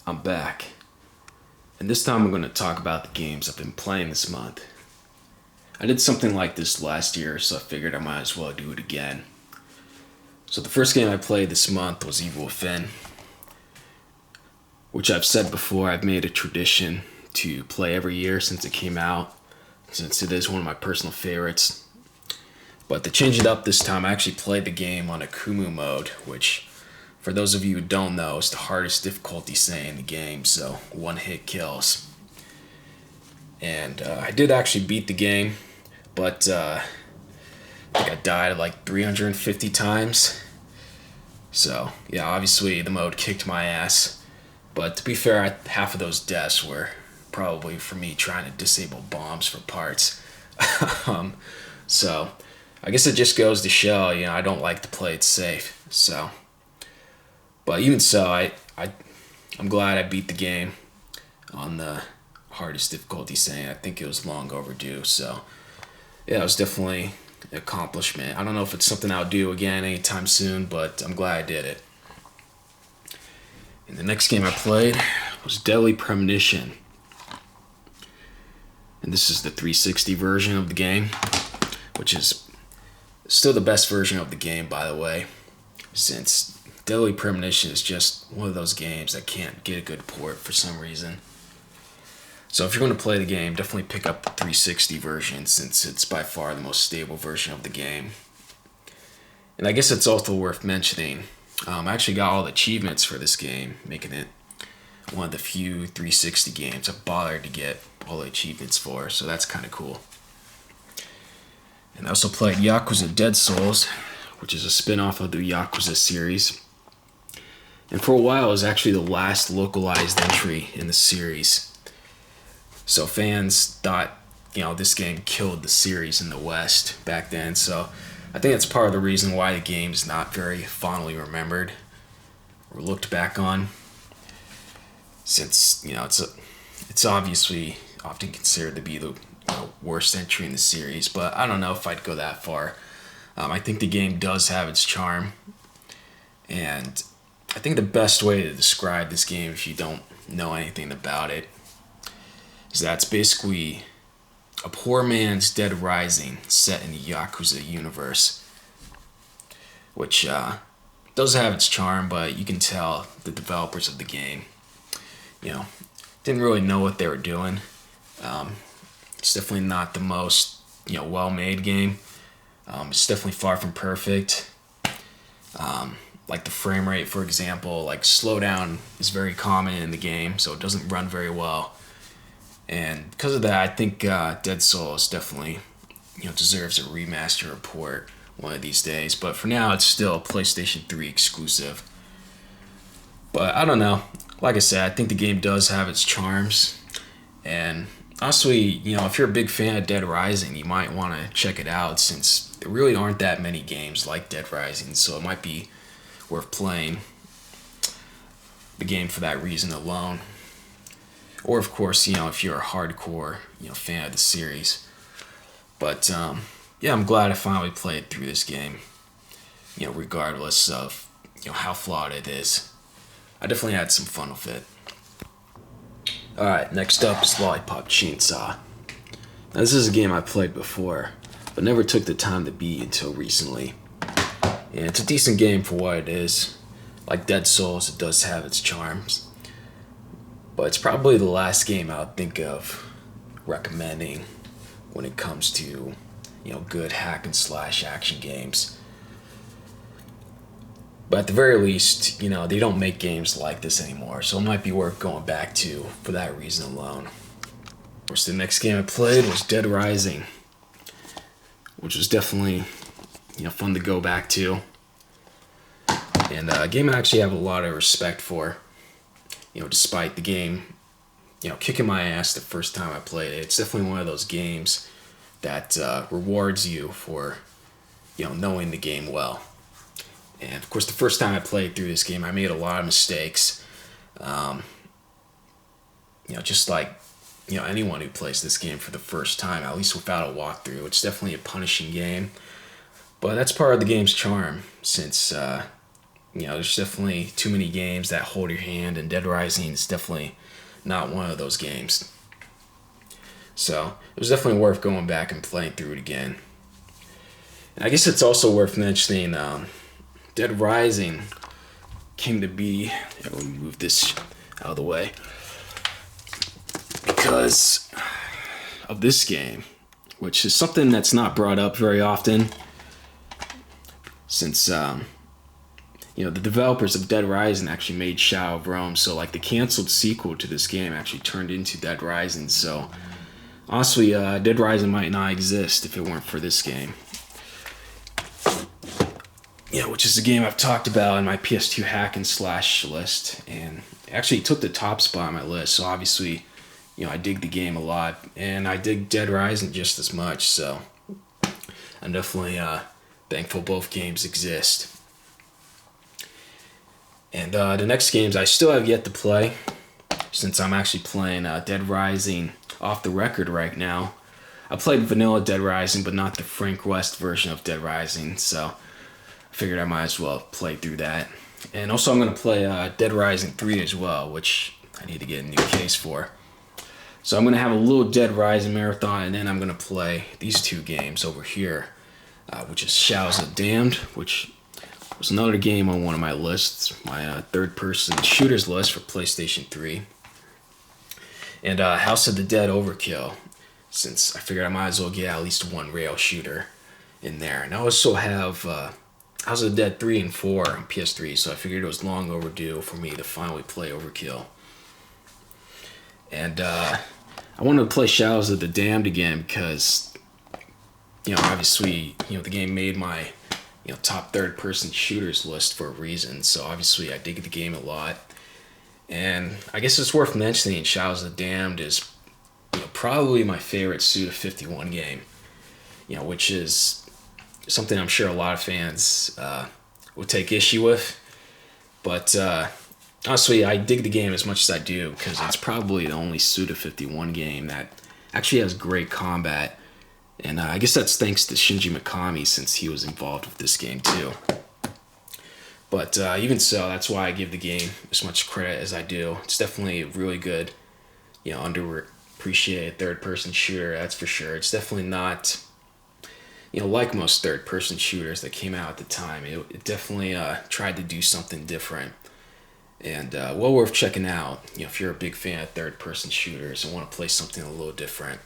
I'm back. And this time I'm going to talk about the games I've been playing this month. I did something like this last year, so I figured I might as well do it again. So the first game I played this month was Evil Within, which I've said before, I've made a tradition to play every year since it came out, since it is one of my personal favorites. But to change it up this time, I actually played the game on a Kumu mode, which, for those of you who don't know, is the hardest difficulty setting in the game, so one-hit kills. And I did actually beat the game, but I think I died like 350 times. So, yeah, obviously the mode kicked my ass. But to be fair, half of those deaths were probably for me trying to disable bombs for parts. So, I guess it just goes to show, I don't like to play it safe. So, but even so, I'm glad I beat the game on the hardest difficulty setting. I think it was long overdue. So, yeah, it was definitely an accomplishment. I don't know if it's something I'll do again anytime soon, but I'm glad I did it. And the next game I played was Deadly Premonition. And this is the 360 version of the game, which is still the best version of the game, by the way, since Deadly Premonition is just one of those games that can't get a good port for some reason. So if you're going to play the game, definitely pick up the 360 version, since it's by far the most stable version of the game. And I guess it's also worth mentioning, I actually got all the achievements for this game, making it one of the few 360 games I've bothered to get all the achievements for, so that's kind of cool. And I also played Yakuza Dead Souls, which is a spin-off of the Yakuza series. And for a while, it was actually the last localized entry in the series. So fans thought, this game killed the series in the West back then, so I think that's part of the reason why the game is not very fondly remembered or looked back on, since it's obviously often considered to be the worst entry in the series. But I don't know if I'd go that far. I think the game does have its charm, and I think the best way to describe this game, if you don't know anything about it, is that it's basically a poor man's Dead Rising set in the Yakuza universe, which does have its charm, but you can tell the developers of the game, didn't really know what they were doing. It's definitely not the most, well-made game. It's definitely far from perfect. Like the frame rate, for example, like slowdown is very common in the game, so it doesn't run very well. And because of that, I think Dead Souls definitely, deserves a remaster or port one of these days. But for now, it's still a PlayStation 3 exclusive. But I don't know. Like I said, I think the game does have its charms. And honestly, if you're a big fan of Dead Rising, you might want to check it out, since there really aren't that many games like Dead Rising. So it might be worth playing the game for that reason alone. Or, of course, if you're a hardcore, fan of the series. But, yeah, I'm glad I finally played through this game, regardless of, how flawed it is. I definitely had some fun with it. Alright, next up is Lollipop Chainsaw. Now, this is a game I played before, but never took the time to beat until recently. And it's a decent game for what it is. Like Dead Souls, it does have its charms. But it's probably the last game I would think of recommending when it comes to, good hack and slash action games. But at the very least, they don't make games like this anymore, so it might be worth going back to for that reason alone. Of course, the next game I played was Dead Rising, which was definitely, fun to go back to. And a game I actually have a lot of respect for. Despite the game, kicking my ass the first time I played it, it's definitely one of those games that rewards you for, knowing the game well. And of course, the first time I played through this game, I made a lot of mistakes. Just like, anyone who plays this game for the first time, at least without a walkthrough, it's definitely a punishing game. But that's part of the game's charm, since there's definitely too many games that hold your hand, and Dead Rising is definitely not one of those games. So it was definitely worth going back and playing through it again. And I guess it's also worth mentioning Dead Rising came to be. Let me move this out of the way. Because of this game, which is something that's not brought up very often, since the developers of Dead Rising actually made Shadow of Rome, so like the canceled sequel to this game actually turned into Dead Rising. So honestly, Dead Rising might not exist if it weren't for this game. Which is a game I've talked about in my PS2 hack and slash list, and actually took the top spot on my list. So obviously, I dig the game a lot, and I dig Dead Rising just as much. So I'm definitely thankful both games exist. And the next games I still have yet to play, since I'm actually playing Dead Rising off the record right now. I played vanilla Dead Rising, but not the Frank West version of Dead Rising, so I figured I might as well play through that. And also I'm going to play Dead Rising 3 as well, which I need to get a new case for. So I'm going to have a little Dead Rising marathon, and then I'm going to play these two games over here, which is Shadows of the Damned, which was another game on one of my lists, my third-person shooters list for PlayStation 3. And House of the Dead Overkill, since I figured I might as well get at least one rail shooter in there. And I also have House of the Dead 3 and 4 on PS3, so I figured it was long overdue for me to finally play Overkill. And I wanted to play Shadows of the Damned again because, obviously, the game made my top third-person shooters list for a reason. So obviously I dig the game a lot. And I guess it's worth mentioning Shadows of the Damned is probably my favorite Suda51 game, which is something I'm sure a lot of fans will take issue with. But honestly, I dig the game as much as I do because it's probably the only Suda51 game that actually has great combat. And I guess that's thanks to Shinji Mikami, since he was involved with this game too. But even so, that's why I give the game as much credit as I do. It's definitely a really good, underappreciated third-person shooter, that's for sure. It's definitely not, like most third-person shooters that came out at the time. It definitely tried to do something different. And well worth checking out, if you're a big fan of third-person shooters and want to play something a little different.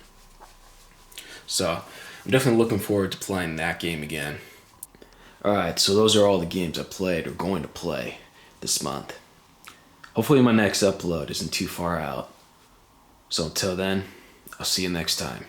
So I'm definitely looking forward to playing that game again. Alright, so those are all the games I played or going to play this month. Hopefully my next upload isn't too far out. So until then, I'll see you next time.